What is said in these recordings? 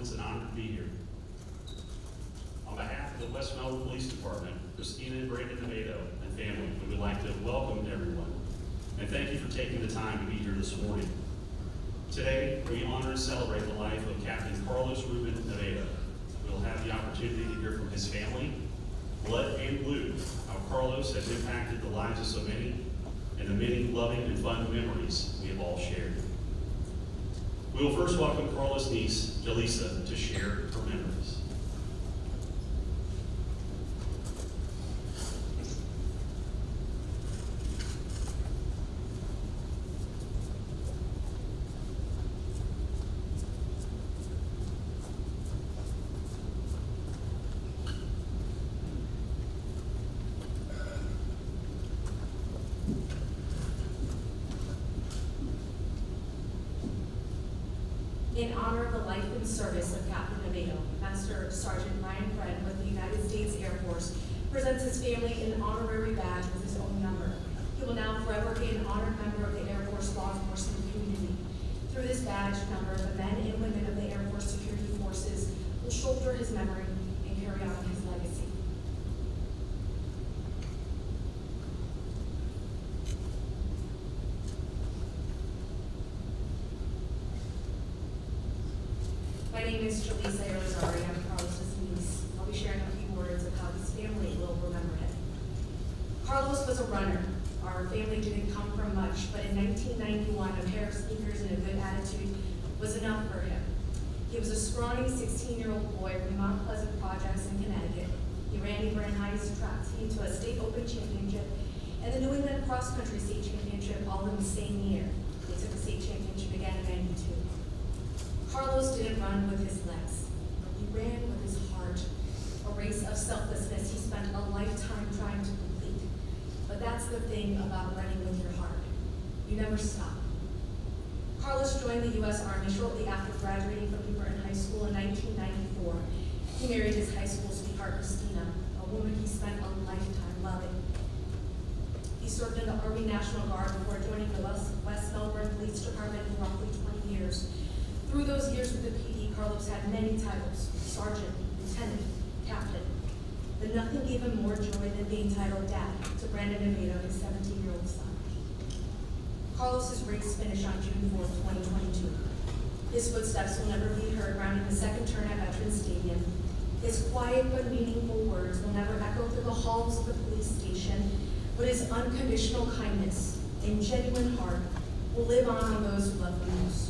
It's an honor to be here. On behalf of the West Melbourne Police Department, Christina and Brandon Navedo and family, we would like to welcome everyone and thank you for taking the time to be here this morning. Today, we honor and celebrate the life of Captain Carlos Navedo. We'll have the opportunity to hear from his family, blood and blue, how Carlos has impacted the lives of so many and the many loving and fun memories we have all shared. We will first welcome Carlos' niece, Jaleesa, to share her memories. In honor of the life and service of Captain Navedo, Master Sergeant Ryan Friend with the United States Air Force presents his family an honorary badge with his own number. He will now forever be an honored member of the Air Force law enforcement community. Through this badge number, the men and women of the Air Force Security Forces will shoulder his memory and carry on his legacy. My name is Jaleesa. I'm Carlos' niece. I'll be sharing a few words of how his family will remember him. Carlos was a runner. Our family didn't come from much, but in 1991, a pair of sneakers and a good attitude was enough for him. He was a scrawny 16-year-old boy from Mount Pleasant Projects in Connecticut. He ran Neighborhood High's track team to a state open championship and the New England Cross Country State Championship all in the same year. They took the state championship again in 92. Carlos didn't run with his legs. He ran with his heart, a race of selflessness he spent a lifetime trying to complete. But that's the thing about running with your heart. You never stop. Carlos joined the U.S. Army shortly after graduating from Newburgh High School in 1994. He married his high school sweetheart, Christina, a woman he spent a lifetime loving. He served in the Army National Guard before joining the West Melbourne Police Department for roughly 20 years. Through those years with the PD, Carlos had many titles: sergeant, lieutenant, captain. But nothing gave him more joy than being titled dad to Brandon Navedo, his 17-year-old son. Carlos's race finished on June 4th, 2022. His footsteps will never be heard rounding the second turn at Veterans Stadium. His quiet but meaningful words will never echo through the halls of the police station, but his unconditional kindness and genuine heart will live on those who love him most.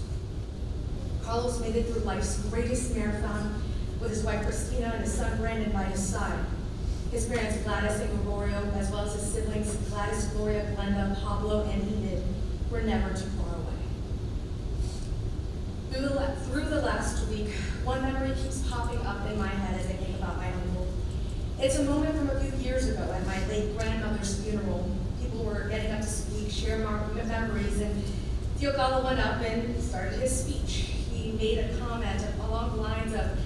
Carlos made it through life's greatest marathon with his wife Christina and his son Brandon by his side. His parents Gladys and Gregorio, as well as his siblings Gladys, Gloria, Glenda, Pablo, and Enid, were never too far away. Through the last week, one memory keeps popping up in my head as I think about my uncle. It's a moment from a few years ago at my late grandmother's funeral. People were getting up to speak, share memories, and Tio Gala went up and started his speech. He made a comment along the lines of,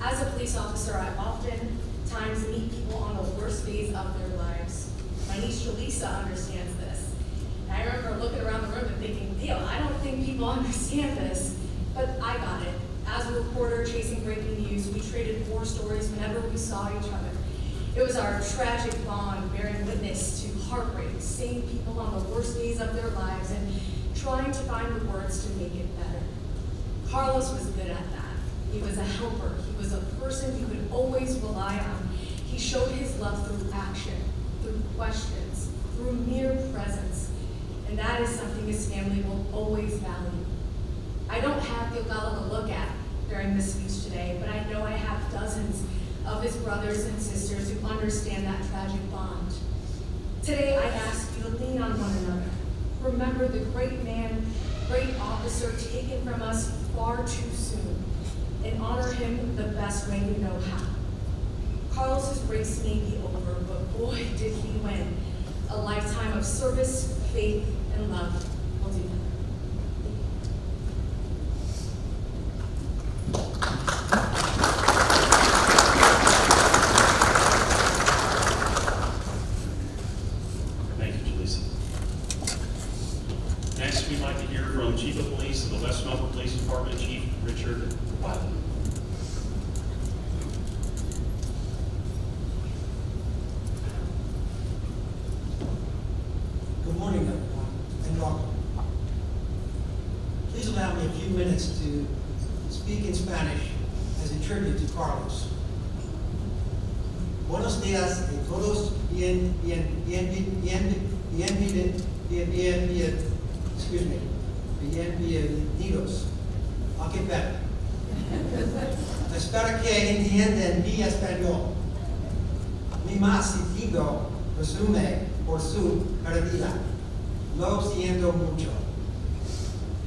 as a police officer, I oftentimes meet people on the worst days of their lives. My niece Jaleesa understands this. And I remember looking around the room and thinking, Theo, I don't think people understand this, but I got it. As a reporter chasing breaking news, we traded war stories whenever we saw each other. It was our tragic bond bearing witness to heartbreak, seeing people on the worst days of their lives and trying to find the words to make it better. Carlos was good at that. He was a helper. He was a person you could always rely on. He showed his love through action, through questions, through mere presence. And that is something his family will always value. I don't have Gilgala to look at during this speech today, but I know I have dozens of his brothers and sisters who understand that tragic bond. Today I ask you to lean on one another. Remember the great man, great officer taken from us far too soon, and honor him the best way you know how. Carlos's race may be over, but boy did he win. A lifetime of service, faith, and love will do that. Thank you, Jaleesa. Next, we'd like to hear from Chief of Police of the West Melbourne Police Department, Chief Richard Wiley. allow me a few minutes to speak in Spanish as a tribute to Carlos. Buenos días a todos, bienvenidos. ¿A qué tal? Espero que entiendan mi español. Mi más sentido resume por su pérdida. Lo siento mucho.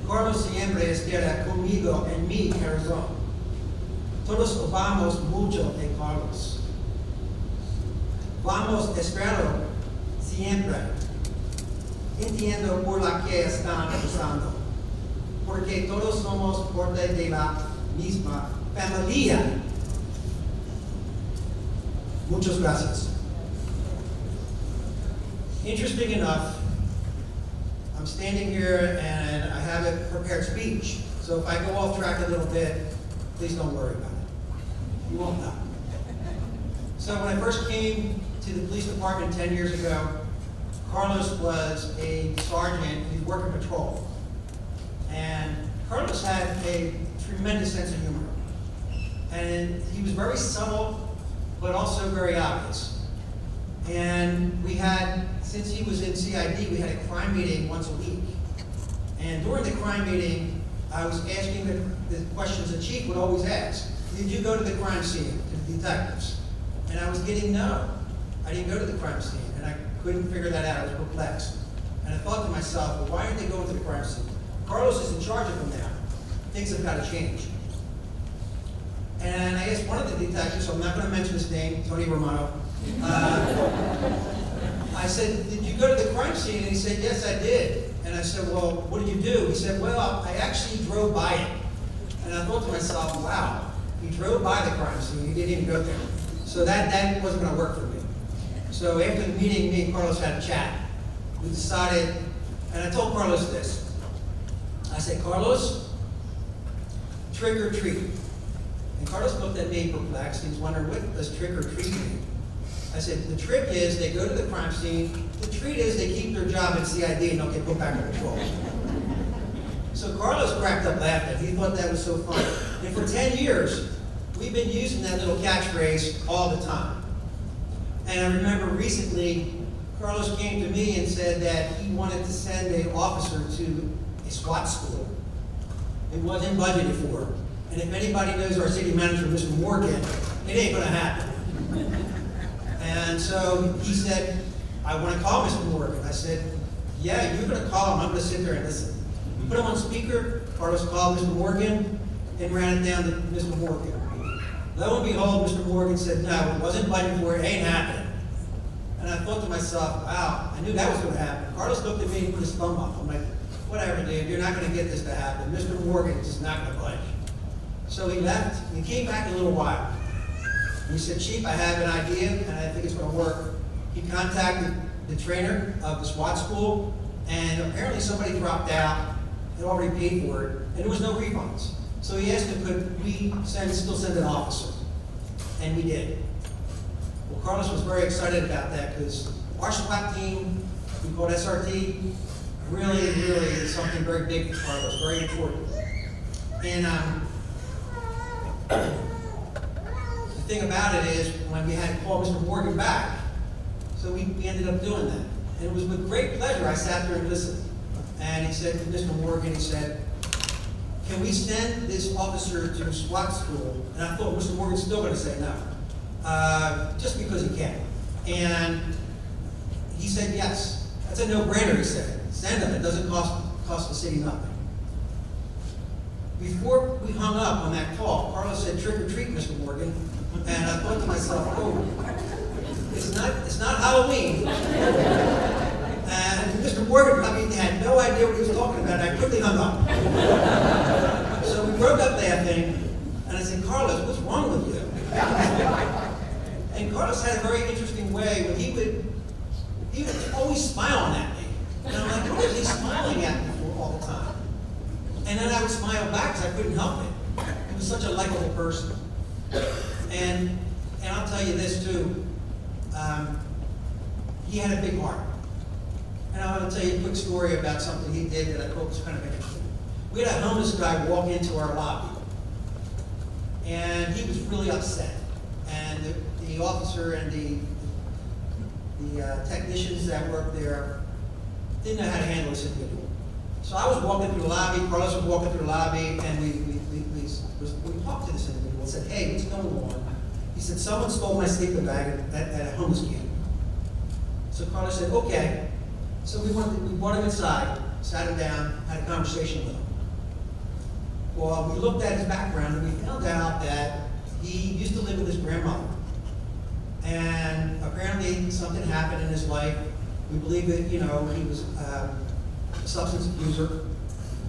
Carlos siempre estará conmigo en mi corazón. Todos amamos mucho de Carlos. Vamos a esperarlo siempre. Entiendo por la que están pasando, porque todos somos parte de la misma familia. Muchas gracias. Interesting enough, I'm standing here and I have a prepared speech, so if I go off track a little bit, please don't worry about it. You won't know. So when I first came to the police department 10 years ago, Carlos was a sergeant who worked patrol. And Carlos had a tremendous sense of humor. And he was very subtle, but also very obvious. And we had, since he was in CID, we had a crime meeting once a week. And during the crime meeting, I was asking the questions the chief would always ask. Did you go to the crime scene, to the detectives? And I was getting no. I didn't go to the crime scene, and I couldn't figure that out. I was perplexed. And I thought to myself, well, why aren't they going to the crime scene? Carlos is in charge of them now. Things have got to change. And I asked one of the detectives, so I'm not going to mention his name, Tony Romano. I said, did you go to the crime scene? And he said, yes, I did. And I said, well, what did you do? He said, well, I actually drove by it. And I thought to myself, wow, he drove by the crime scene. He didn't even go there. So that wasn't going to work for me. So after the meeting, me and Carlos had a chat. We decided, and I told Carlos this. I said, Carlos, trick or treat. And Carlos looked at me perplexed. He was wondering, what does trick or treat mean? I said, the trick is they go to the crime scene. The treat is they keep their job at CID and don't get put back on patrol. So Carlos cracked up laughing. He thought that was so funny. And for 10 years, we've been using that little catchphrase all the time. And I remember recently, Carlos came to me and said that he wanted to send an officer to a SWAT school. It wasn't budgeted for. And if anybody knows our city manager, Mr. Morgan, it ain't gonna happen. And so he said, I want to call Mr. Morgan. I said, yeah, you're gonna call him. I'm gonna sit there and listen. We put him on speaker. Carlos called Mr. Morgan and ran it down to Mr. Morgan. Lo and behold, Mr. Morgan said, no, it wasn't budgeted for, it ain't happening. And I thought to myself, wow, I knew that was going to happen. Carlos looked at me and put his thumb up. I'm like, whatever, dude, you're not going to get this to happen. Mr. Morgan is not going to budge. So he left, and he came back in a little while. And he said, Chief, I have an idea, and I think it's going to work. He contacted the trainer of the SWAT school, and apparently somebody dropped out and already paid for it, and there was no refunds. So he asked him, could we still send an officer? And we did. Well, Carlos was very excited about that because our SWAT team, we call it SRT, really is something very big for Carlos, very important. And the thing about it is, when we had to call Mr. Morgan back, so we ended up doing that. And it was with great pleasure I sat there and listened. And he said to Mr. Morgan, he said, can we send this officer to SWAT school? And I thought Mr. Morgan's still going to say no, just because he can. And he said yes. That's a no-brainer, he said. Send him, it doesn't cost the city nothing. Before we hung up on that call, Carlos said, trick or treat, Mr. Morgan. And I thought to myself, oh, it's not Halloween. And Mr. Morgan probably had no idea what he was talking about. I quickly hung up. So we broke up laughing, and I said, Carlos, what's wrong with you? And Carlos had a very interesting way when he would always smiling at me. And I'm like, what is he smiling at me for all the time? And then I would smile back because I couldn't help it. He was such a likable person. And I'll tell you this too, he had a big heart. And I want to tell you a quick story about something he did that I thought was kind of interesting. we had a homeless guy walk into our lobby, and he was really upset. And the officer and the technicians that worked there didn't know how to handle this individual. So I was walking through the lobby, Carlos was walking through the lobby, and we talked to this individual and said, hey, what's going on? He said, someone stole my sleeping bag at a homeless camp. So Carlos said, okay. So we brought him inside, sat him down, had a conversation with him. Well, we looked at his background and we found out that he used to live with his grandmother. And apparently something happened in his life. We believe that, he was a substance abuser.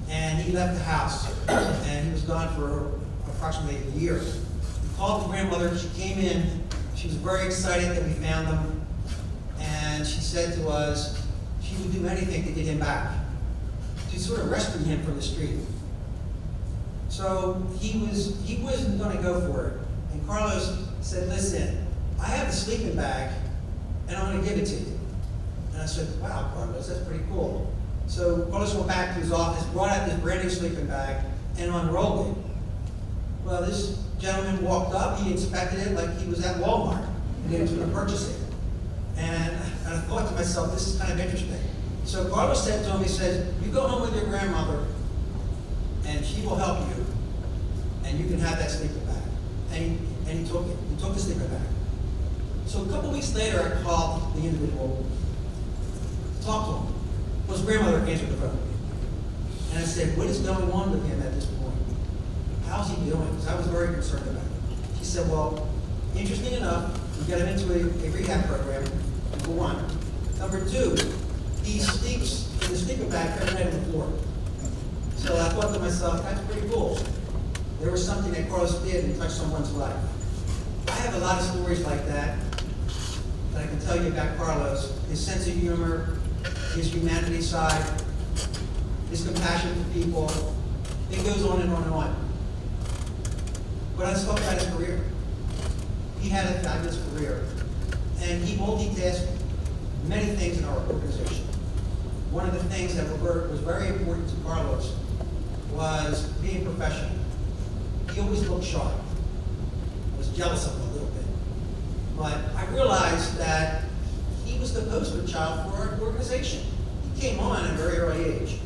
And he left the house and he was gone for approximately a year. We called the grandmother, she came in, she was very excited that we found him. And she said to us, she would do anything to get him back, to sort of rescue him from the street. So he wasn't going to go for it. And Carlos said, listen, I have the sleeping bag, and I'm going to give it to you. And I said, wow, Carlos, that's pretty cool. So Carlos went back to his office, brought out this brand new sleeping bag, and unrolled it. Well, this gentleman walked up, he inspected it like he was at Walmart, and he was going to purchase it. And I thought to myself, this is kind of interesting. So Carlos said to him, he says, you go home with your grandmother, and she will help you, and you can have that sleeping bag. And he took it. He took the sleeping bag. So a couple weeks later, I called the individual to talk to him. Well, his grandmother answered the phone. And I said, what is going on with him at this point? How's he doing? Because I was very concerned about it. She said, well, interesting enough, we got him into a rehab program, number one. Number two, he sleeps in the sleeping bag every night on the floor. So I thought to myself, that's pretty cool. There was something that Carlos did and touched someone's life. I have a lot of stories like that I can tell you about Carlos. His sense of humor, his humanity side, his compassion for people. It goes on and on and on. But let's talk about his career. He had a fabulous career, and he multitasked many things in our organization. One of the things that was very important to Carlos was being professional. He always looked sharp. I was jealous of him a little bit. But I realized that he was the poster child for our organization. He came on at a very early age.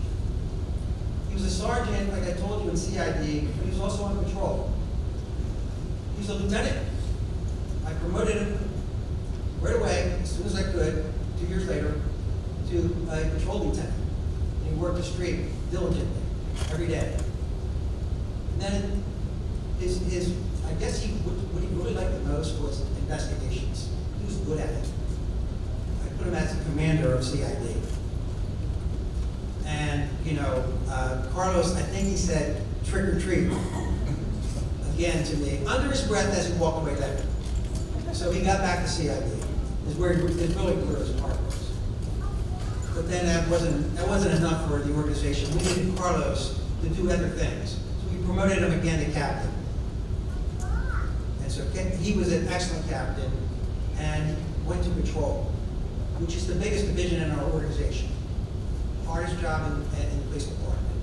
He was a sergeant, like I told you, in CID, but he was also on patrol. He was a lieutenant. I promoted him right away, as soon as I could, 2 years later, to a patrol lieutenant. And he worked the street diligently, every day. And then I guess what he really liked the most was investigations. He was good at it. I put him as the commander of CID. And, Carlos, I think he said, trick or treat, again to me, under his breath as he walked away later. So he got back to CID. It's really where his heart was. But then that wasn't enough for the organization. We needed Carlos to do other things. So we promoted him again to captain. And so he was an excellent captain and went to patrol, which is the biggest division in our organization. Hardest job in the police department.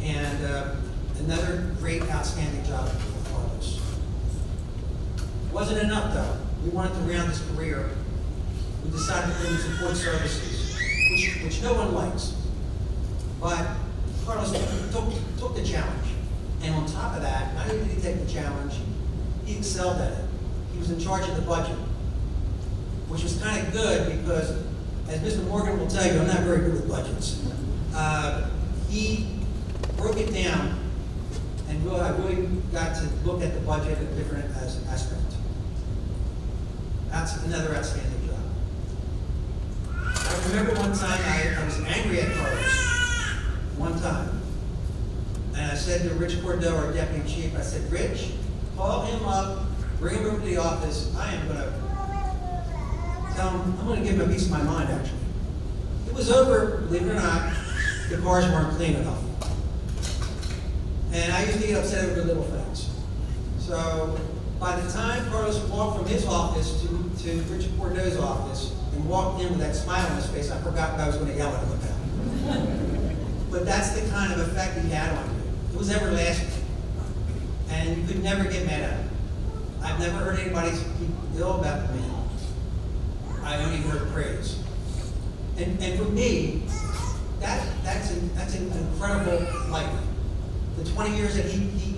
And another great, outstanding job for Carlos. Wasn't enough though. We wanted to round his career. We decided to put him in support services, which no one likes. But Carlos took the challenge. And on top of that, not only did he take the challenge, he excelled at it. He was in charge of the budget, which was kind of good because, as Mr. Morgan will tell you, I'm not very good with budgets. He broke it down, and I really got to look at the budget in different aspects. That's another outstanding job. I remember one time I was angry at Carlos. One time. And I said to Rich Cordeaux, our deputy chief, I said, Rich, call him up, bring him over to the office. I am going to tell him, I'm going to give him a piece of my mind, actually. It was over, believe it or not, the cars weren't clean enough. And I used to get upset over little things. So by the time Carlos walked from his office to Richard Cordeaux's office and walked in with that smile on his face, I forgot what I was going to yell at him about. but that's the kind of effect he had on you. It was everlasting. And you could never get mad at him. I've never heard anybody speak ill about the man. I only heard praise. And for me, that's an incredible life. The 20 years that he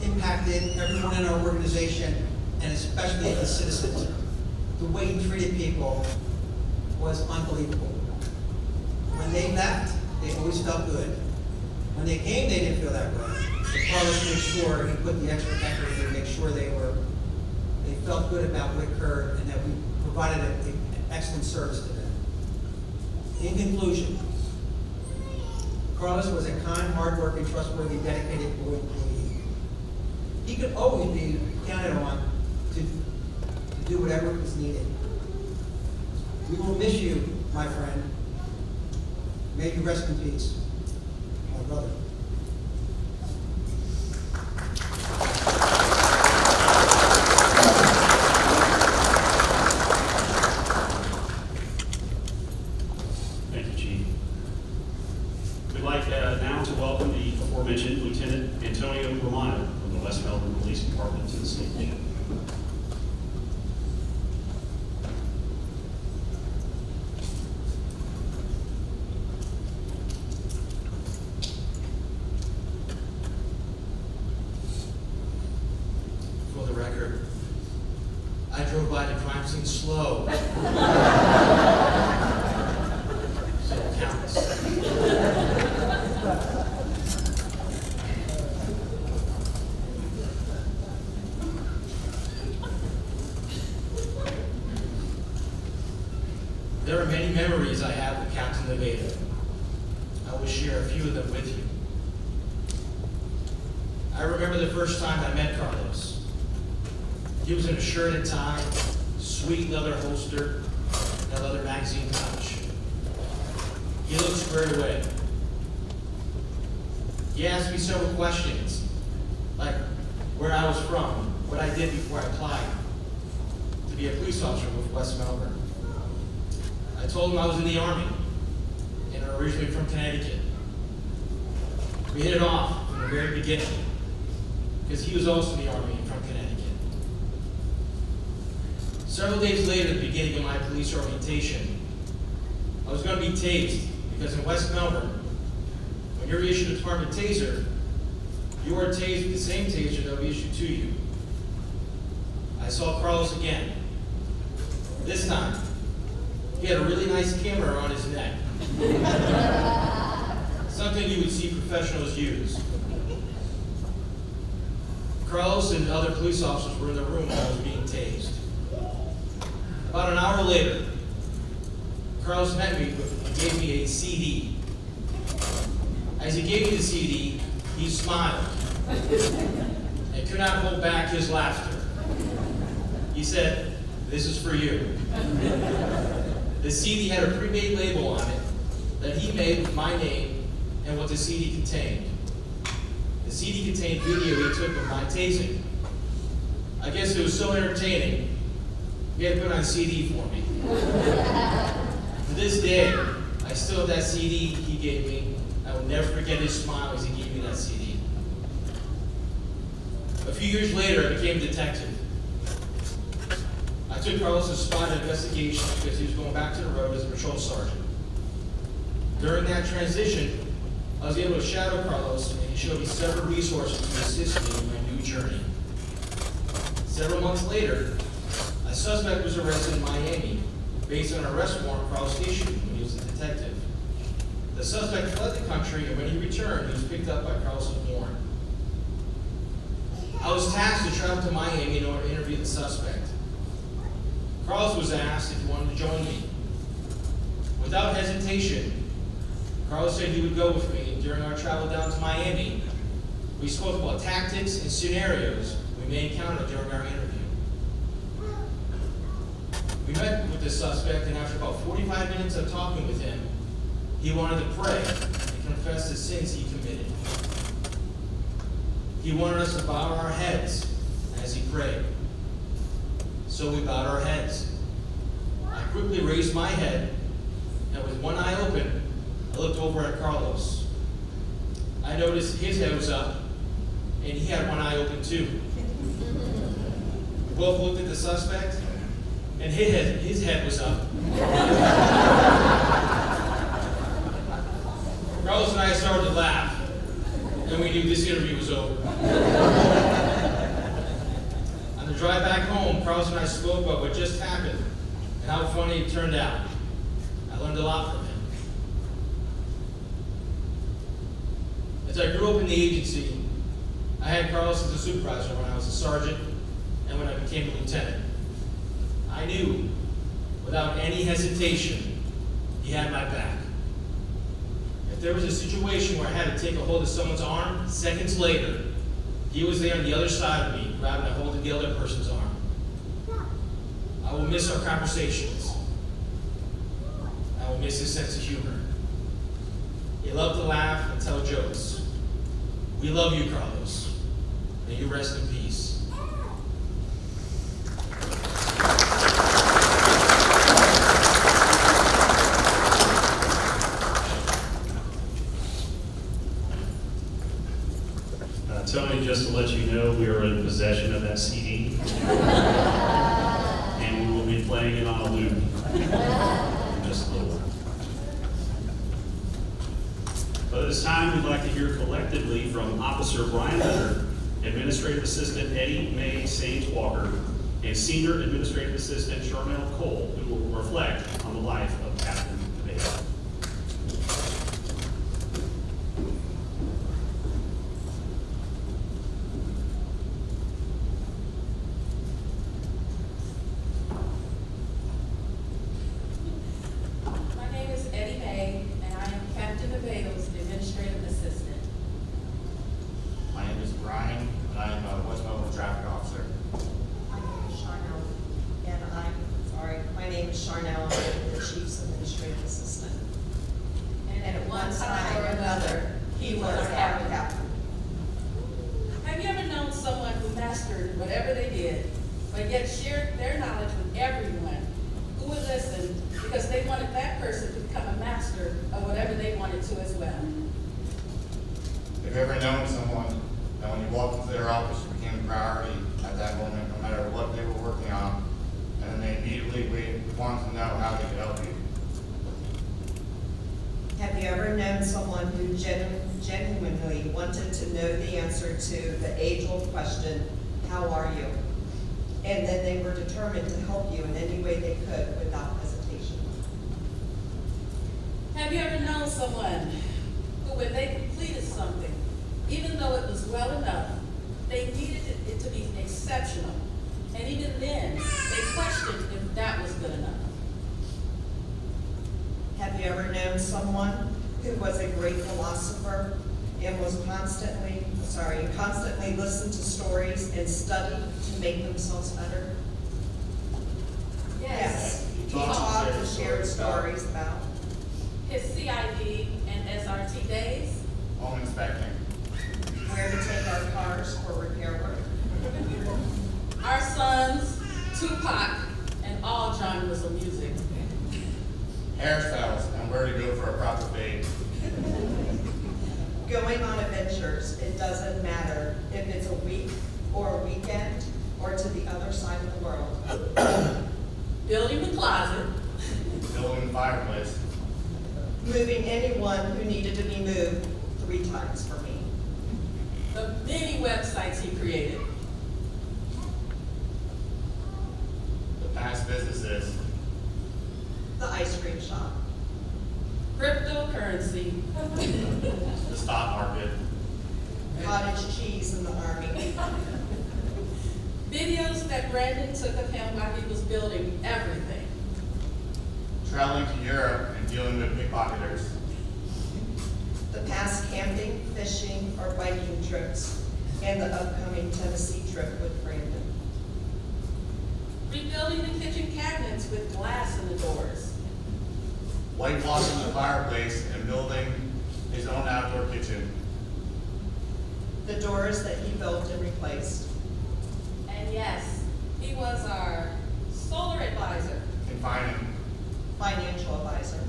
impacted everyone in our organization, and especially the citizens. The way he treated people was unbelievable. When they left, they always felt good. When they came, they didn't feel that way. So Carlos made sure he put the extra effort in to make sure they felt good about what occurred and that we provided an excellent service to them. In conclusion, Carlos was a kind, hardworking, trustworthy, dedicated boy employee. He could always be counted on to do whatever was needed. We will miss you, my friend. May you rest in peace, my brother. Thank you, Chief. We'd like now to welcome the aforementioned Lieutenant Antonio Romano from the West Melbourne Police Department to the stage. For the record, I drove by the crime scene slow. So it counts. There are many memories I have with Captain Navedo. I will share a few of them with you. I remember the first time I met Carlos. He was in a shirt and tie, sweet leather holster, and a leather magazine pouch. He looked squared away. He asked me several questions, like where I was from, what I did before I applied to be a police officer with West Melbourne. I told him I was in the Army and originally from Connecticut. We hit it off from the very beginning because he was also in the Army and from Connecticut. Several days later, at the beginning of my police orientation, I was going to be tased because in West Melbourne, when you're issued a department taser, you are tased with the same taser that will be issued to you. I saw Carlos again. This time, he had a really nice camera on his neck. Something you would see professionals use. Carlos and other police officers were in the room when I was being tased. About an hour later, Carlos met me and gave me a CD. As he gave me the CD, he smiled and could not hold back his laughter. He said, "This is for you." The CD had a pre-made label on it that he made with my name and what the CD contained. The CD contained video he took of my tasing. I guess it was so entertaining, he had to put on a CD for me. To this day, I still have that CD he gave me. I will never forget his smile as he gave me that CD. A few years later, I became a detective. I took Carlos' spot investigation because he was going back to the road as a patrol sergeant. During that transition, I was able to shadow Carlos, and he showed me several resources to assist me in my new journey. Several months later, a suspect was arrested in Miami based on an arrest warrant Carlos issued when he was a detective. The suspect fled the country, and when he returned, he was picked up by Carlos' warrant. I was tasked to travel to Miami in order to interview the suspect. Carlos was asked if he wanted to join me. Without hesitation, Carlos said he would go with me. During our travel down to Miami, we spoke about tactics and scenarios we may encounter during our interview. We met with the suspect, and after about 45 minutes of talking with him, he wanted to pray and confess the sins he committed. He wanted us to bow our heads as he prayed. So we bowed our heads. I quickly raised my head, and with one eye open, I looked over at Carlos. I noticed his head was up, and he had one eye open too. We both looked at the suspect, and his head was up. Carlos and I started to laugh, and we knew this interview was over. On the drive back home, Carlos and I spoke about what just happened and how funny it turned out. I learned a lot from him. As I grew up in the agency, I had Carlos as a supervisor when I was a sergeant and when I became a lieutenant. I knew, without any hesitation, he had my back. If there was a situation where I had to take a hold of someone's arm, seconds later, he was there on the other side of me, grabbing a hold of the other person's arm. I will miss our conversations. I will miss his sense of humor. He loved to laugh and tell jokes. We love you, Carlos. May you rest in peace. Tony, just to let you know, we are in possession of that CD. And we will be playing it on a loop in just a little while. But at this time, we'd like to hear collectively from Officer Brian Leonard, Administrative Assistant Eddie Mae Sage Walker, and Senior Administrative Assistant Charnel Cole, who will reflect on the life of Captain Navedo. My name is Eddie Mae, and I am Captain Navedo's Administrative Assistant. My name is Brian, and I am a West Melbourne Traffic Officer. My name is Charnel, and my name is Charnel, and I'm the Chief's Administrative Assistant. And at one time or another, he was our captain. Have you ever known someone who mastered whatever they did, but yet shared their knowledge with everyone who would listen because they wanted that person to become a master of whatever they wanted to as well? Have you ever known someone that when you walked into their office, you became a priority at that moment, no matter what they were working on, and then they immediately wanted to know how they could help you? Have you ever known someone who genuinely wanted to know the answer to the age-old question, how are you? And then they were determined to help you in any way they could without hesitation. Have you ever known someone who, when they completed something, even though it was well enough, they needed it to be exceptional, and even then, they questioned if that was good enough? Have you ever known someone who was a great philosopher and was constantly listened to stories and studied to make themselves better? Yes. He talked and shared stories about His CID and SRT days, Home inspecting. where to take our cars for repair work, our sons, Tupac, and all genres of music. Hairstyles and where to go for a proper fade. going on adventures. It doesn't matter if it's a week or a weekend or to the other side of the world. Building the closet, Building the fireplace. Moving anyone who needed to be moved 3 times for me. the many websites he created, The past businesses. The ice cream shop. cryptocurrency, The stock market. Cottage cheese in the army. videos that Brandon took of him while he was building everything, Traveling to Europe and dealing with pickpocketers. The past camping, fishing, or biking trips. And the upcoming Tennessee trip with Brandon. rebuilding the kitchen cabinets with glass in the doors, Whitewashing the fireplace and building his own outdoor kitchen. The doors that he built and replaced. and yes, he was our solar advisor, Confining. Financial advisor.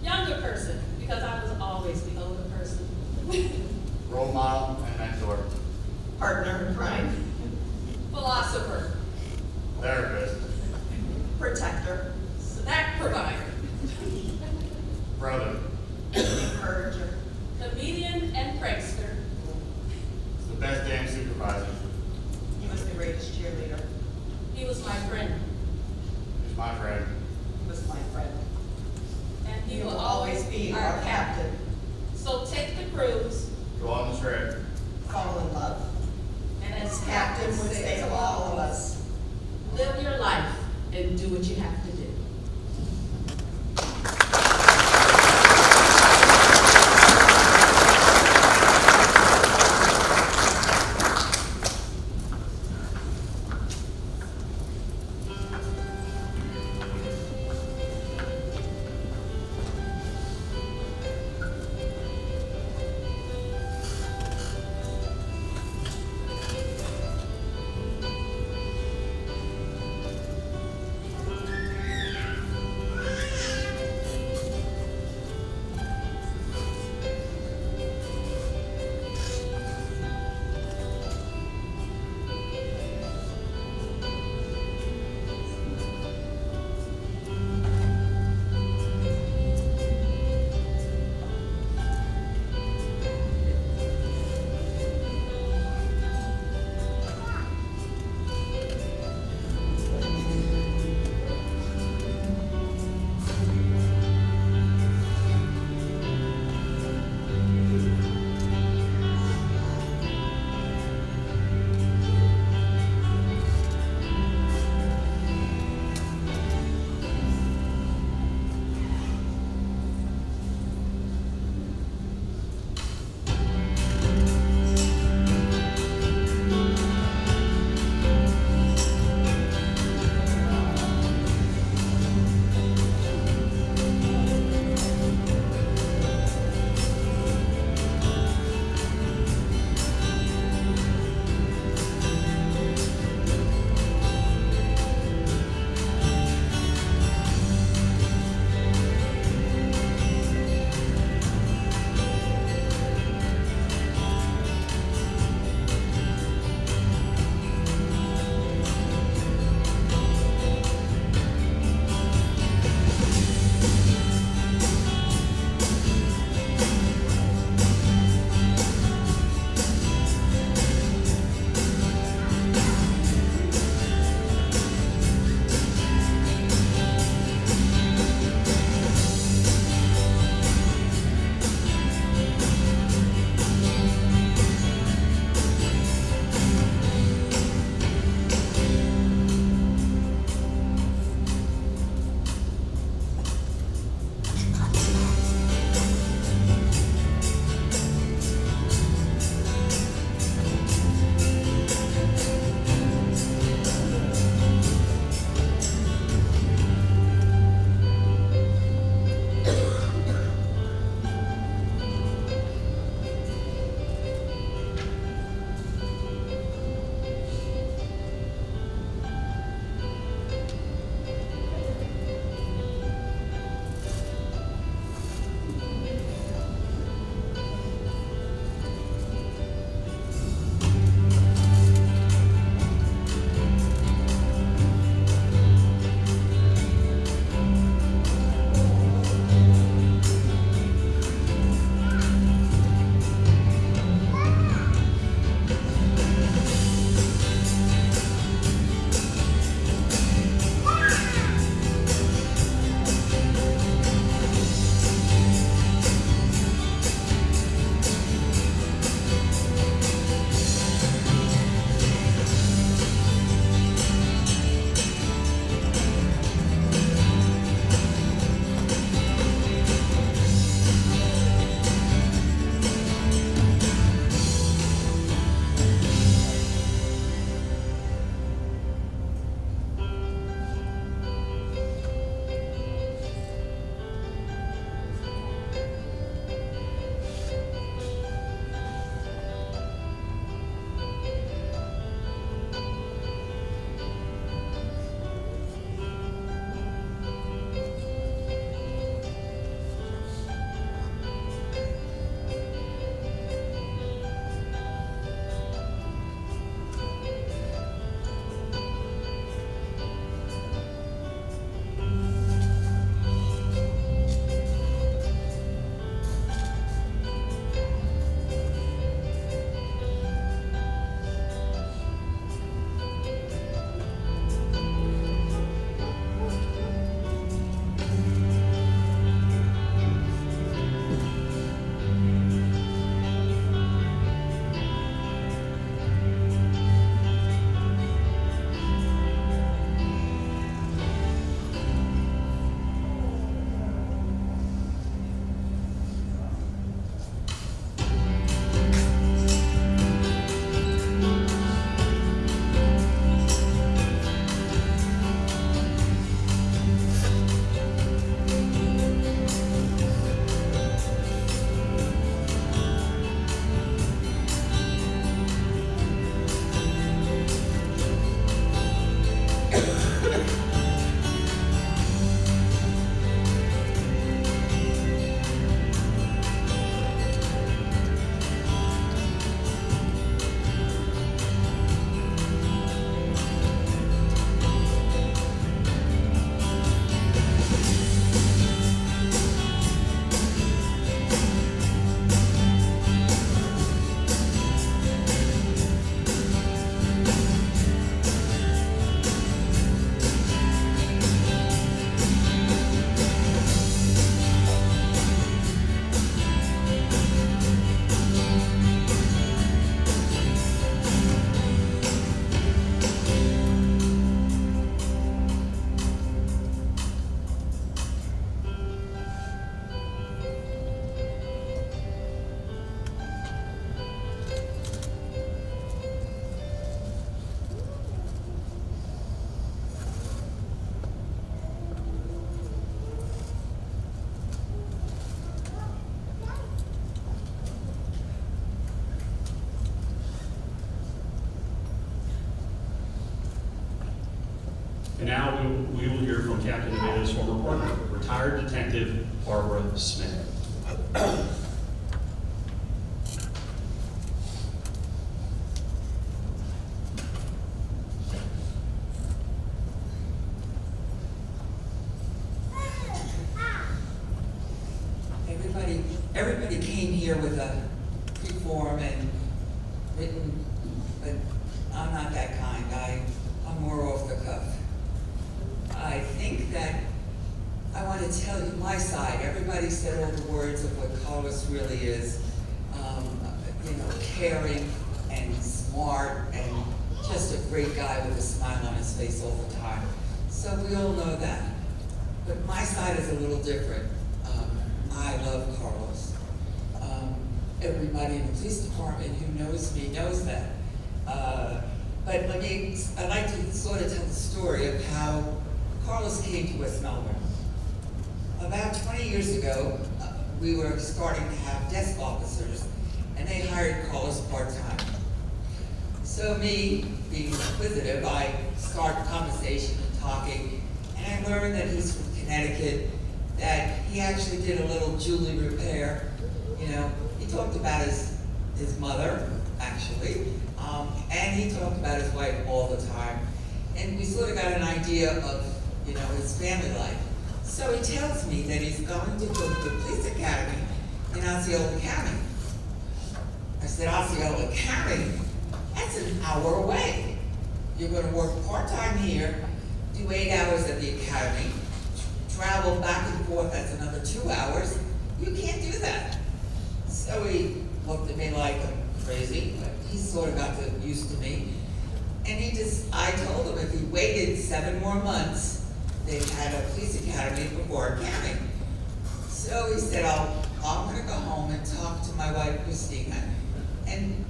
younger person, because I was always the older person. role model and mentor, partner in crime, philosopher, therapist, protector, snack provider, brother, encourager, comedian and prankster, the best damn supervisor, he was the greatest cheerleader, he was my friend, he's my friend. he was my friend. and He will always be our captain. So take the cruise, Go on the trip. Fall in love. and as Captain would say to all of us, live your life and do what you have to do. And now we will hear from Captain Navedo's former partner, retired Detective Barbara Smith. Everybody came here with a pre-form and written, but I'm not that kind. I'm more off the cuff. I think that I want to tell you my side. Everybody said all the words of what Carlos really is, caring and smart and just a great guy with a smile on his face all the time. So we all know that. But my side is a little different. I love Carlos. Everybody in the police department who knows me knows that. But I'd like to sort of tell the story of how Carlos came to West Melbourne. About 20 years ago, we were starting to have desk officers, and they hired Carlos part-time. So me, being inquisitive, I started conversation and talking, and I learned that he's from Connecticut, that he actually did a little jewelry repair. He talked about his mother, actually, and he talked about his wife all the time. And we sort of got an idea of, his family life. So he tells me that he's going to go to the police academy in Osceola County. I said, Osceola County? That's an hour away. You're going to work part-time here, do 8 hours at the academy, travel back and forth, that's another 2 hours. You can't do that. So he looked at me like I'm crazy, but he sort of got used to me. And I told him if he waited 7 more months, they had a police academy before county. So he said, I'm gonna go home and talk to my wife, Christina. And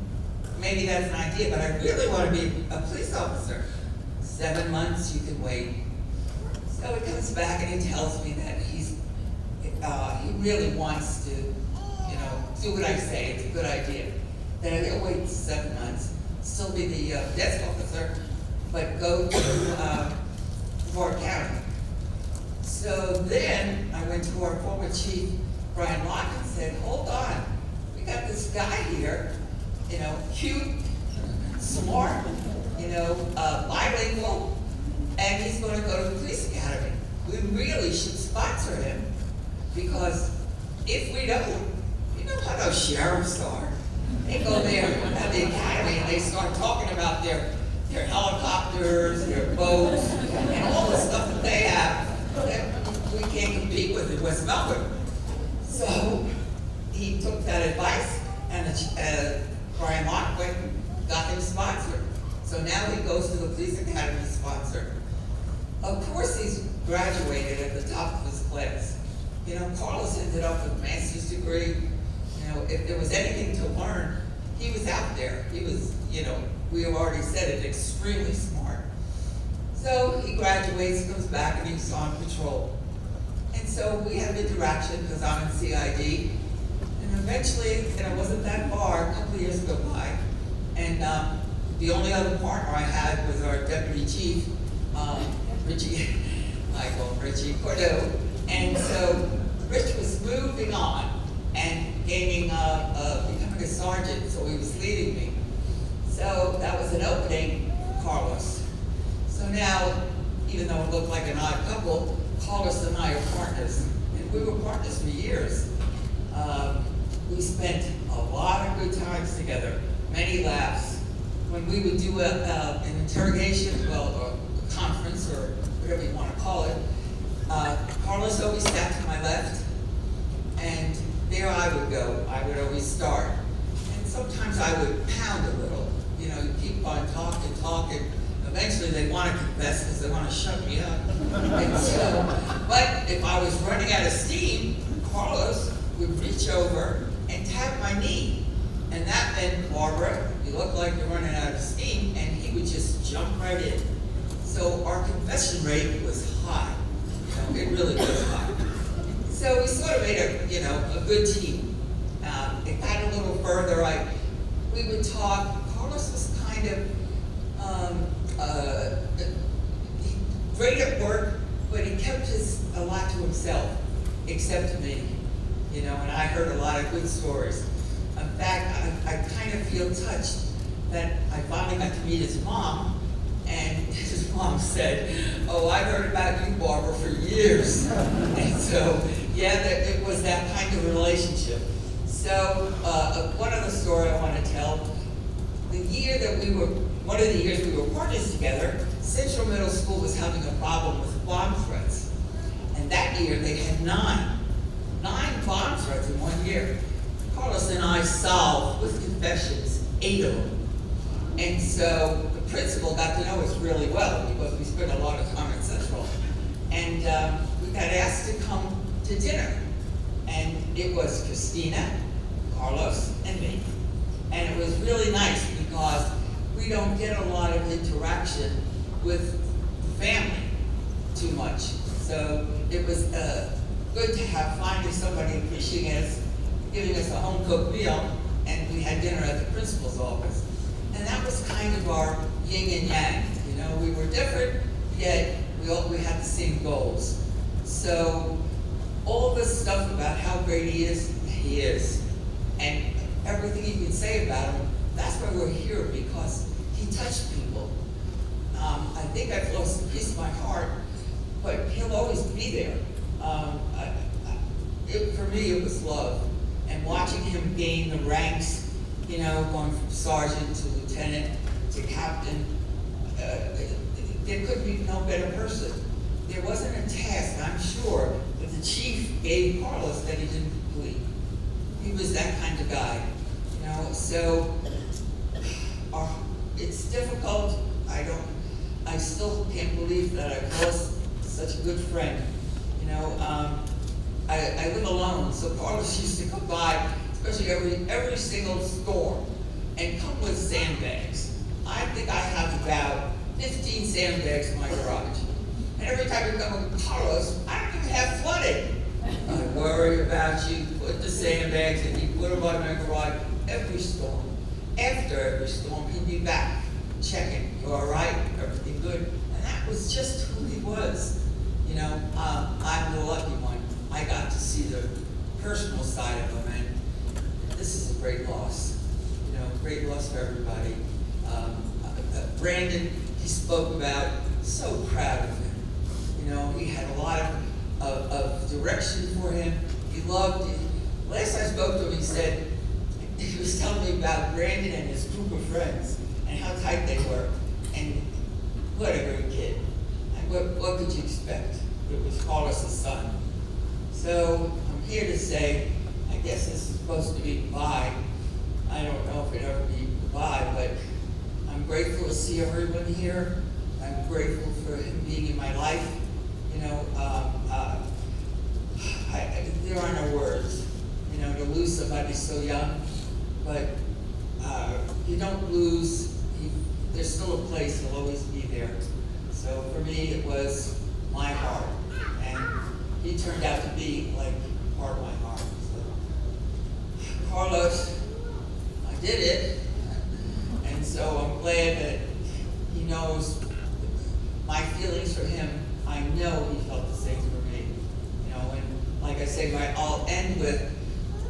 maybe that's an idea, but I really want to be a police officer. 7 months, you can wait. So he comes back and he tells me that he really wants to, do what I say. It's a good idea. That he'll wait 7 months, still be the desk officer, but go to Fort County. So then I went to our former chief, Brian Locke, and said, hold on, we got this guy here, cute, smart, bilingual, and he's going to go to the police academy. We really should sponsor him, because if we don't, you know how those sheriffs are. They go there at the academy and they start talking about their helicopters, their boats, and all the stuff that they have that we can't compete with in West Melbourne. So he took that advice, and Brian Locke went and got him sponsored. So now he goes to the police academy sponsored. Of course, he's graduated at the top of his class. Carlos ended up with a master's degree. If there was anything to learn, he was out there. He was, we have already said it, extremely smart. So he graduates, comes back, and he's on patrol. And so we have interaction because I'm in CID. And eventually, it wasn't that far, a couple of years go by. And the only other partner I had was our deputy chief, Richie, I call him Richie Cordeaux. And so Rich was moving on and becoming a sergeant, so he was leading me. So that was an opening for Carlos. So now, even though it looked like an odd couple, Carlos and I are partners. And we were partners for years. We spent a lot of good times together, many laughs. When we would do an interrogation, or a conference, or whatever you want to call it, Carlos always sat to my left, and there I would go. I would always start. And sometimes I would pound a little. You keep on talking. Eventually they want to confess because they want to shut me up. And so, but if I was running out of steam, Carlos would reach over and tap my knee. And that meant, Barbara, you look like you're running out of steam, and he would just jump right in. So our confession rate was high. It really was high. So we sort of made a good team. It got a little further. We would talk. Carlos was kind of, great at work, but he kept a lot to himself, except to me, you know, and I heard a lot of good stories. In fact, I kind of feel touched that I finally got to meet his mom, and his mom said, "Oh, I've heard about you, Barbara, for years." And so, yeah, it was that kind of relationship. So, one other story I want to tell. One of the years we were partners together, Central Middle School was having a problem with bomb threats. And that year, they had nine bomb threats in 1 year. Carlos and I solved, with confessions, 8 of them. And so the principal got to know us really well because we spent a lot of time at Central. And we got asked to come to dinner. And it was Christina, Carlos, and me. And it was really nice because we don't get a lot of interaction with the family too much. So it was good to have finally somebody appreciating us, giving us a home-cooked meal, and we had dinner at the principal's office. And that was kind of our yin and yang. You know, we were different, yet we had the same goals. So all this stuff about how great he is. And everything you can say about him, that's why we're here, because he touched people. I think I've lost a piece of my heart, but he'll always be there. For me, it was love. And watching him gain the ranks, you know, going from sergeant to lieutenant to captain, there could be no better person. There wasn't a task, I'm sure, that the chief gave Carlos that he didn't complete. He was that kind of guy, you know. So it's difficult. I still can't believe that I've lost such a good friend. You know, I live alone, so Carlos used to come by, especially every single storm, and come with sandbags. I think I have about 15 sandbags in my garage. And every time I come with Carlos, I don't even have flooding. I worry about you, put the sandbags, and you put them on my garage every storm. After every storm, he'd be back, checking, you all right, everything good? And that was just who he was. You know, I'm the lucky one. I got to see the personal side of him, and this is a great loss. You know, great loss for everybody. Brandon, he spoke about, so proud of him. You know, he had a lot of direction for him. He loved it. Last I spoke to him, he said, he was telling me about Brandon and his group of friends and how tight they were. And what a great kid. And what could you expect? It was Carlos' son. So I'm here to say, I guess this is supposed to be goodbye. I don't know if it'll ever be goodbye, but I'm grateful to see everyone here. I'm grateful for him being in my life. You know, there are no words, you know, to lose somebody so young, but you don't lose, there's still a place, he'll always be there. So for me, it was my heart, and he turned out to be like part of my heart. So, Carlos, I did it, and so I'm glad that he knows my feelings for him. I know he felt the same for me, you know. And like I say, I'll end with,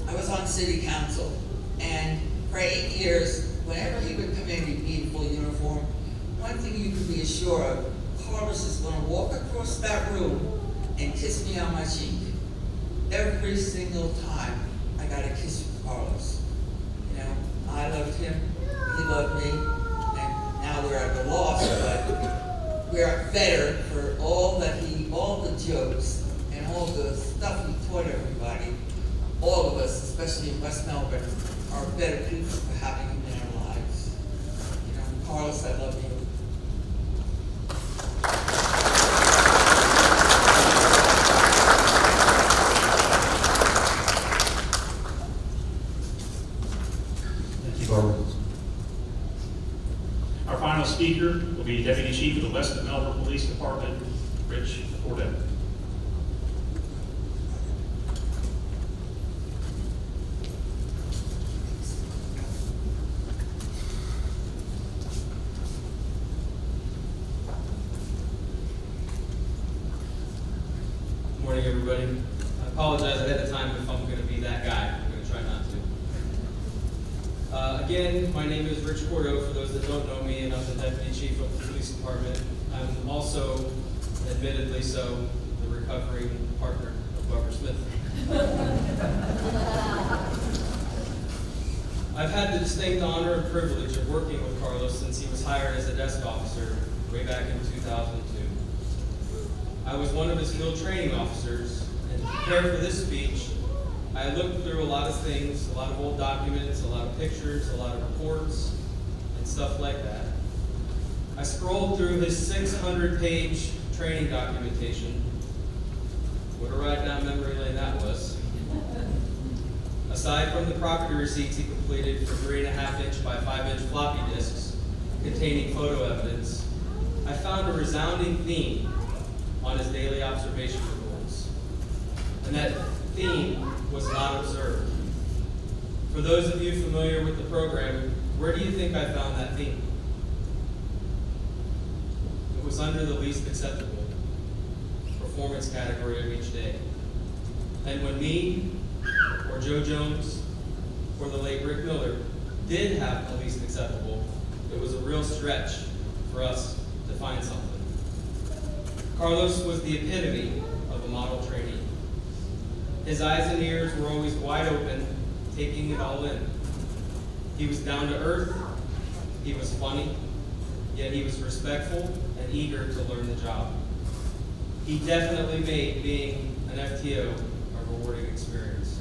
I was on city council, and for 8 years, whenever he would come in, he'd be in full uniform. One thing you could be assured of, Carlos is going to walk across that room and kiss me on my cheek. Every single time I got a kiss from Carlos. You know, I loved him, he loved me, and now we're at a loss, but we're better for all the jokes and all the stuff he taught everybody. All of us, especially in West Melbourne, are better people for having him in our lives. You know, Carlos, I love you. Thank you, Barbara. Our final speaker will be Deputy Chief of the West Melbourne Police Department, Rich Cordell. everybody. I apologize ahead of time if I'm going to be that guy. I'm going to try not to. Again, my name is Rich Cordo, for those that don't know me, and I'm the Deputy Chief of the Police Department. I'm also, admittedly so, the recovering partner of Barbara Smith. I've had the distinct honor and privilege of working with Carlos since he was hired as a desk officer way back in 2002. I was one of his field training officers, and to prepare for this speech, I looked through a lot of things, a lot of old documents, a lot of pictures, a lot of reports, and stuff like that. I scrolled through his 600-page training documentation. What a ride down memory lane that was. Aside from the property receipts he completed for 3.5-inch by 5-inch floppy disks containing photo evidence, I found a resounding theme on his daily observation reports. And that theme was not observed. For those of you familiar with the program, where do you think I found that theme? It was under the least acceptable performance category of each day. And when me, or Joe Jones, or the late Rick Miller did have the least acceptable, it was a real stretch for us to find something. Carlos was the epitome of a model trainee. His eyes and ears were always wide open, taking it all in. He was down to earth, he was funny, yet he was respectful and eager to learn the job. He definitely made being an FTO a rewarding experience.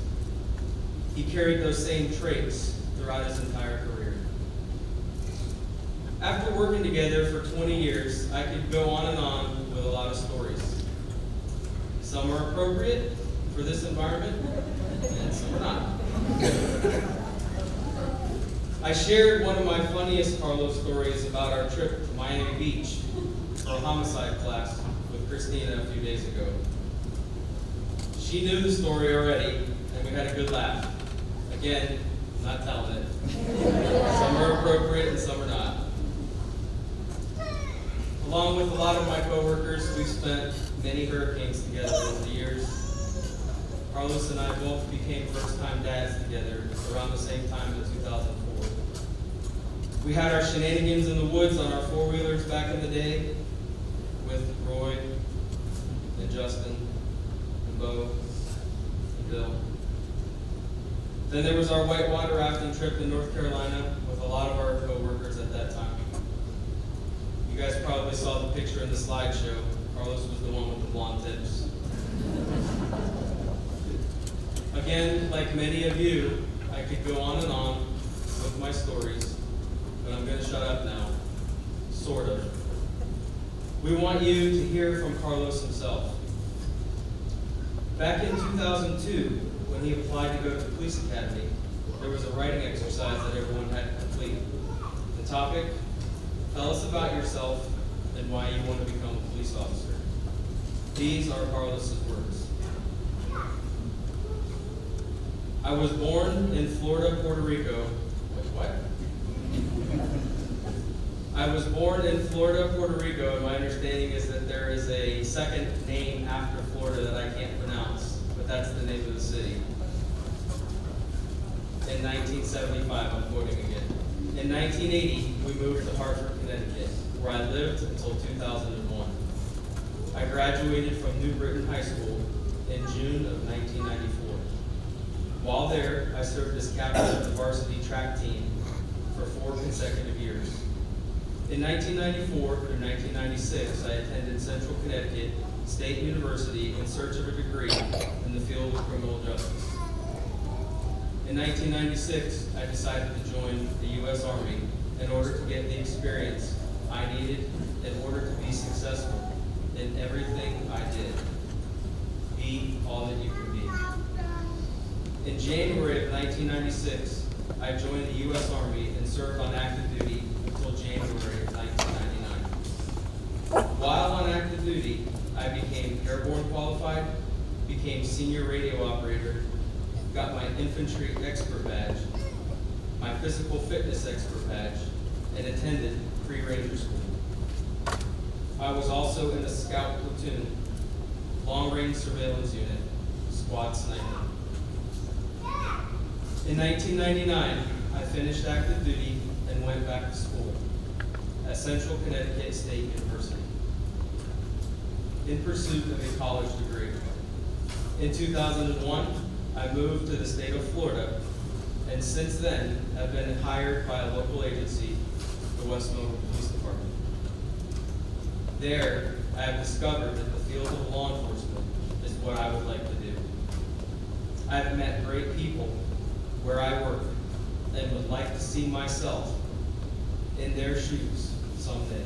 He carried those same traits throughout his entire career. After working together for 20 years, I could go on and on with a lot of stories. Some are appropriate for this environment, and some are not. I shared one of my funniest Carlos stories about our trip to Miami Beach for a homicide class with Christina a few days ago. She knew the story already, and we had a good laugh. Again, I'm not telling it. Some are appropriate and some are not. Along with a lot of my coworkers, we've spent many hurricanes together over the years. Carlos and I both became first-time dads together around the same time in 2004. We had our shenanigans in the woods on our four-wheelers back in the day with Roy and Justin and Bo and Bill. Then there was our whitewater rafting trip in North Carolina with a lot of our coworkers at that time. You guys probably saw the picture in the slideshow. Carlos was the one with the blonde tips. Again, like many of you, I could go on and on with my stories, but I'm going to shut up now. Sort of. We want you to hear from Carlos himself. Back in 2002, when he applied to go to the police academy, there was a writing exercise that everyone had to complete. The topic: tell us about yourself and why you want to become a police officer. These are Carlos's words. I was born in Florida, Puerto Rico. Wait, what? I was born in Florida, Puerto Rico, and my understanding is that there is a second name after Florida that I can't pronounce, but that's the name of the city. In 1975, I'm quoting again. In 1980, we moved to Hartford, Connecticut, where I lived until 2001. I graduated from New Britain High School in June of 1994. While there, I served as captain of the varsity track team for 4 consecutive years. In 1994 through 1996, I attended Central Connecticut State University in search of a degree in the field of criminal justice. In 1996, I decided to join the U.S. Army in order to get the experience I needed in order to be successful in everything I did. Be all that you can be. In January of 1996, I joined the U.S. Army and served on active duty until January of 1999. While on active duty, I became airborne qualified, became senior radio operator, got my infantry expert badge, my physical fitness expert badge, and attended pre-ranger school. I was also in a scout platoon, long-range surveillance unit, squad sniper. In 1999, I finished active duty and went back to school at Central Connecticut State University in pursuit of a college degree. In 2001, I moved to the state of Florida, and since then, have been hired by a local agency, the West Melbourne Police Department. There, I have discovered that the field of law enforcement is what I would like to do. I have met great people where I work and would like to see myself in their shoes someday,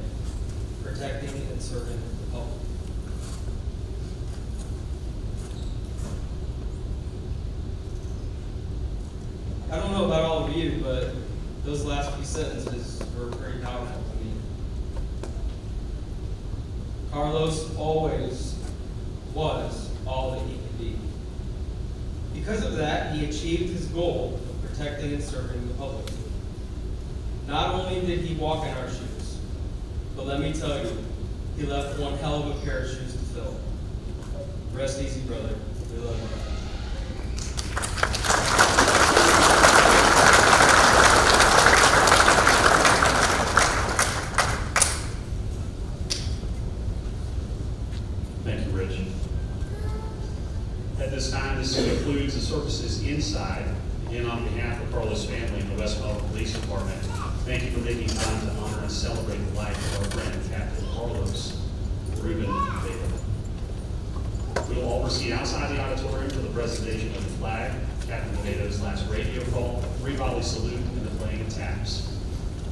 protecting and serving the public. I don't know about all of you, but those last few sentences were pretty powerful to me. Carlos always was all that he could be. Because of that, he achieved his goal of protecting and serving the public. Not only did he walk in our shoes, but let me tell you, he left one hell of a pair of shoes to fill. Rest easy, brother. We love you. Thank you, Rich. At this time, this concludes the services inside. Again, on behalf of Carlos' family and the West Melbourne Police Department, thank you for making time to honor and celebrate the life of our friend, Captain Carlos Navedo. We will all proceed outside the auditorium for the presentation of the flag, Captain Navedo's last radio call, 3-volley salute, and the playing of taps.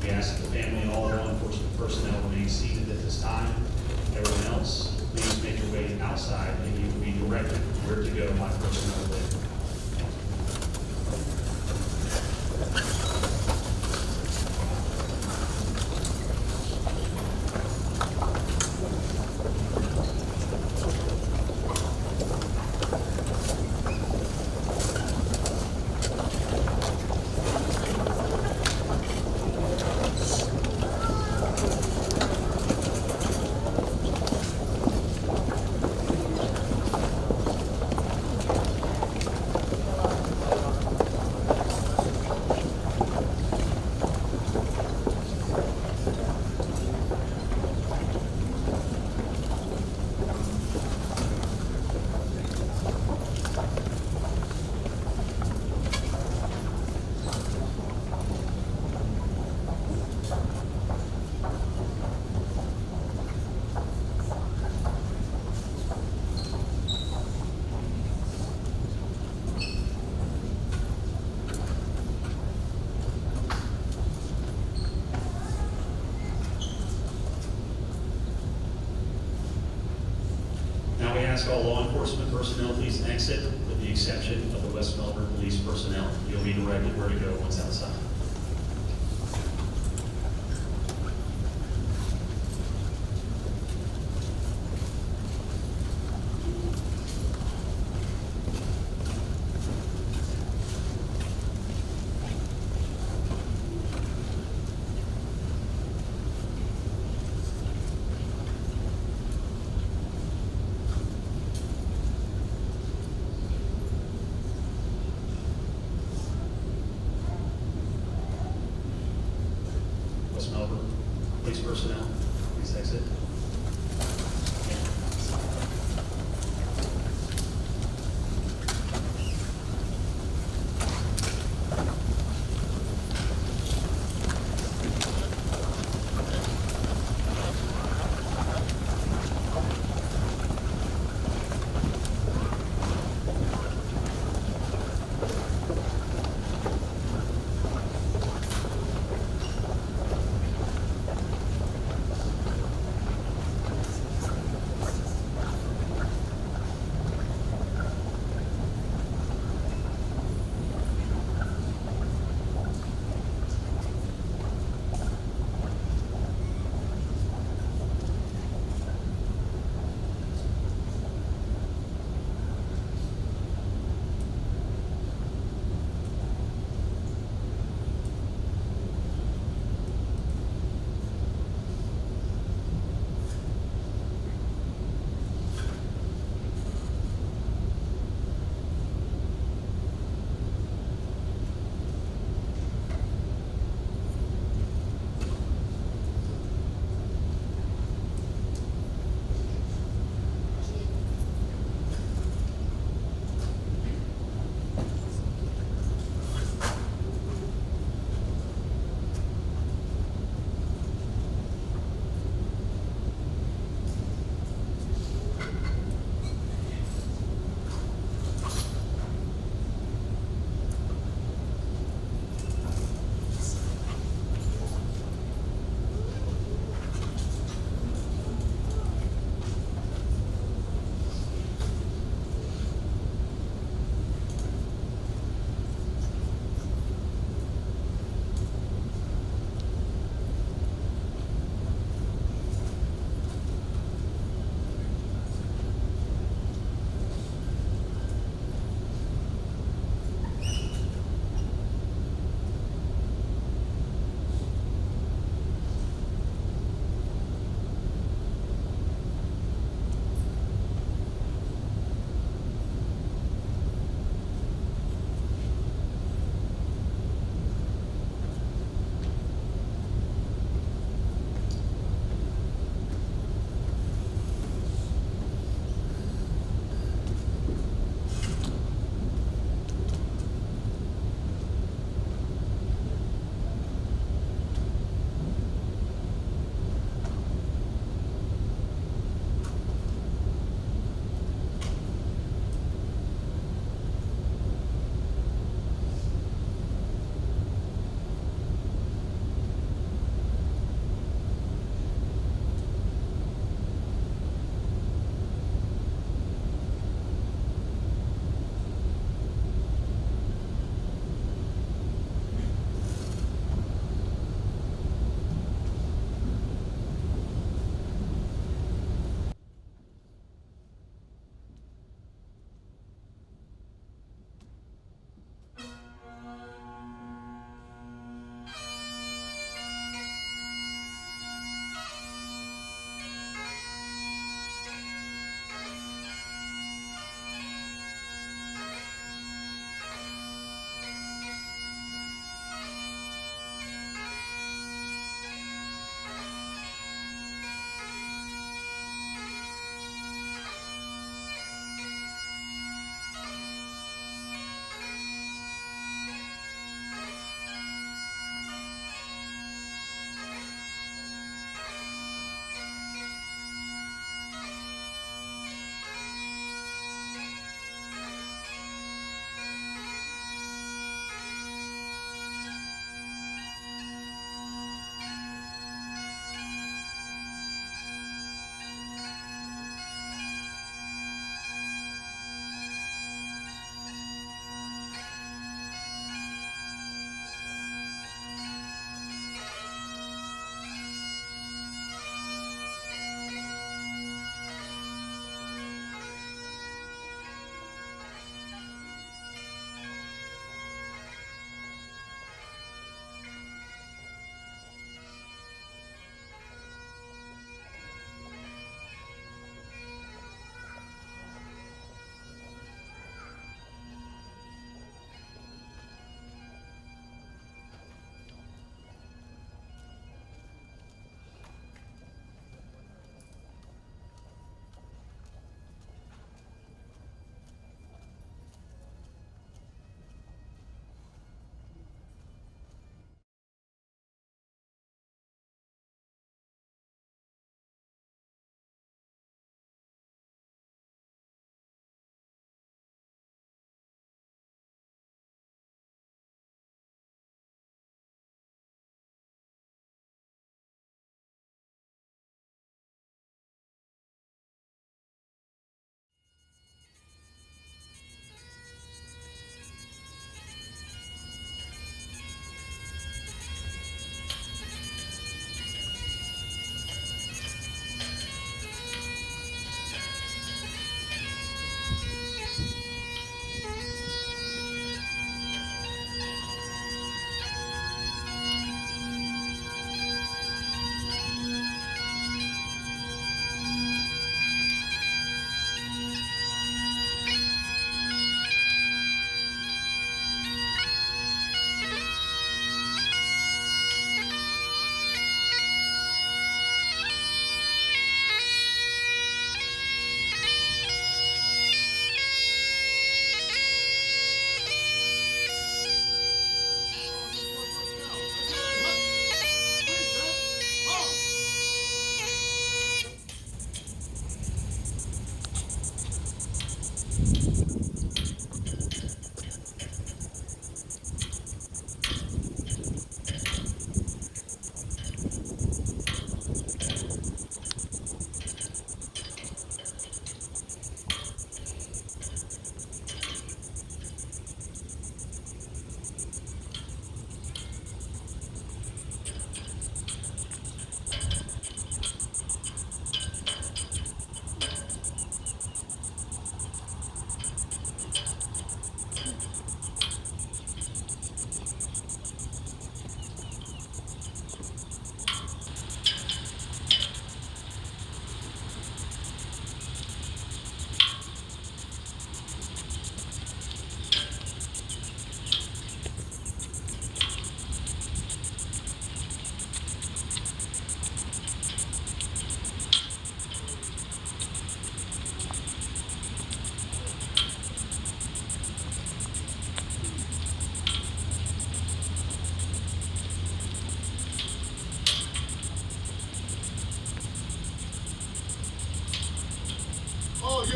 We ask that the family and all law enforcement personnel remain seated at this time. Everyone else, please make your way outside and you will be directed where to go by personnel later. Now we ask all law enforcement personnel please exit with the exception of the West Melbourne Police personnel. You'll be directed where to go once outside. West Melbourne Police personnel, please exit.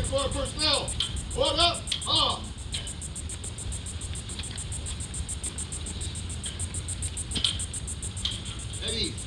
for personnel. Order up. At ease.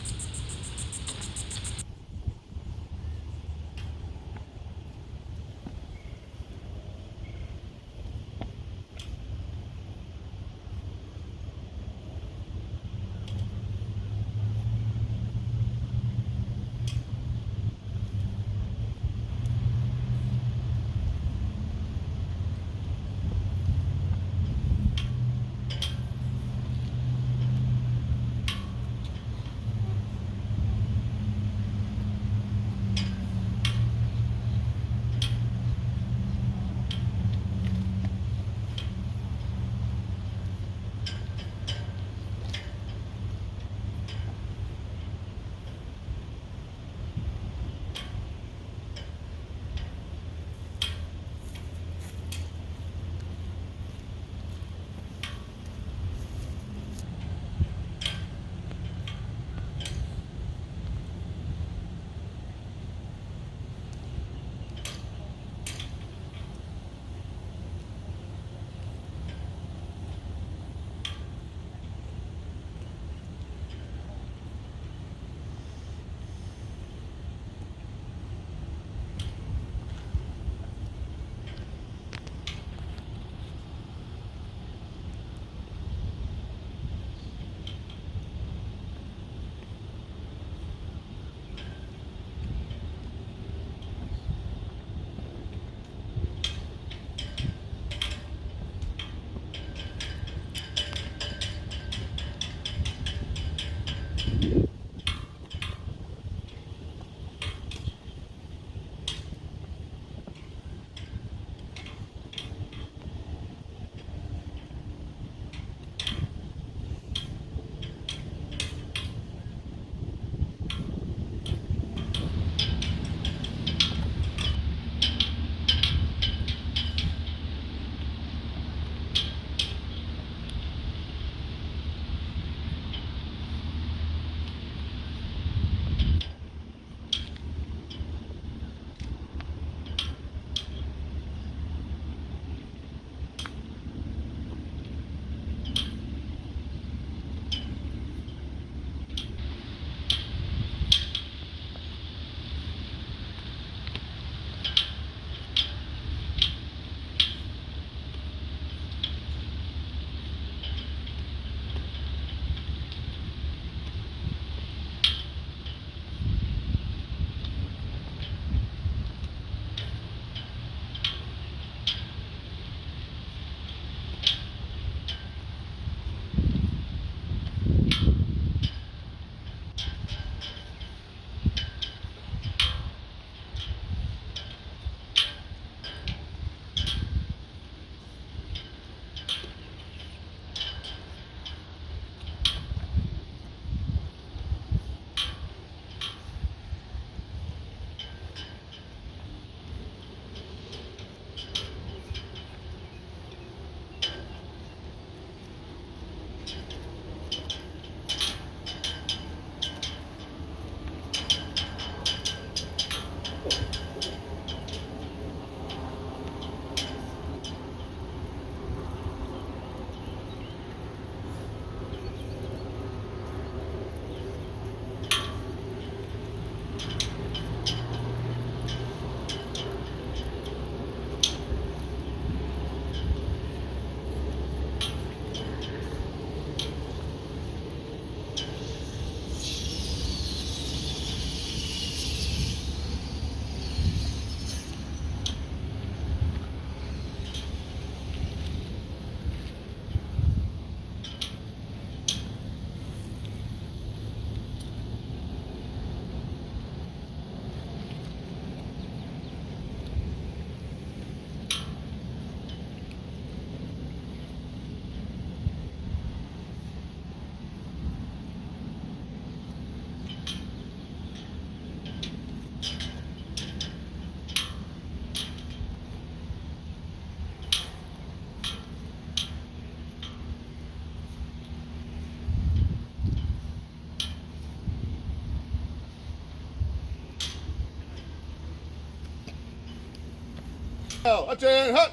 Attention, hut.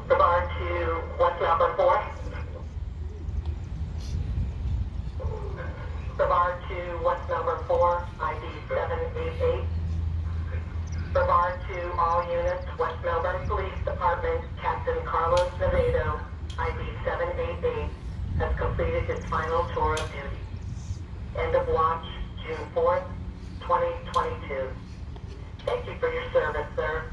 Regard to West Melbourne 4. Regard to West Melbourne 4, ID 788. Regard to all units, West Melbourne Police Department, Captain Carlos Navedo, ID 788, has completed his final tour of duty. End of watch, June 4th, 2022. Thank you for your service, sir.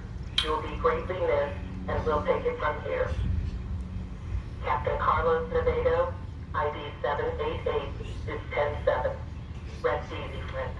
You will be greatly missed, and we'll take it from here. Captain Carlos Navedo, ID 788, is 10-7. Rest easy, friend.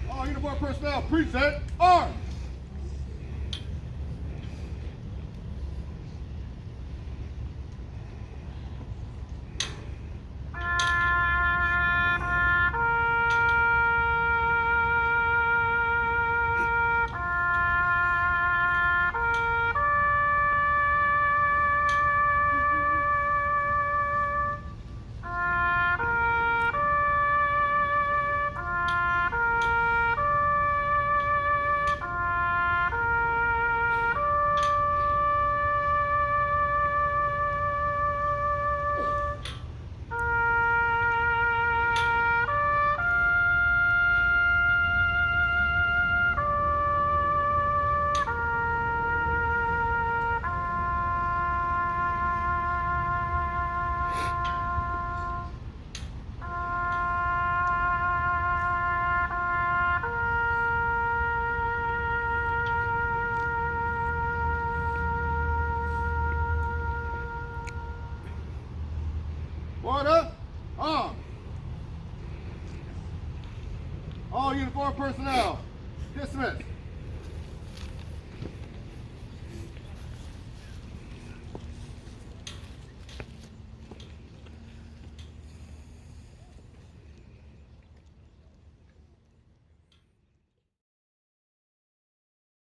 All uniformed personnel, present arms. Order, arms. All uniformed personnel, dismissed.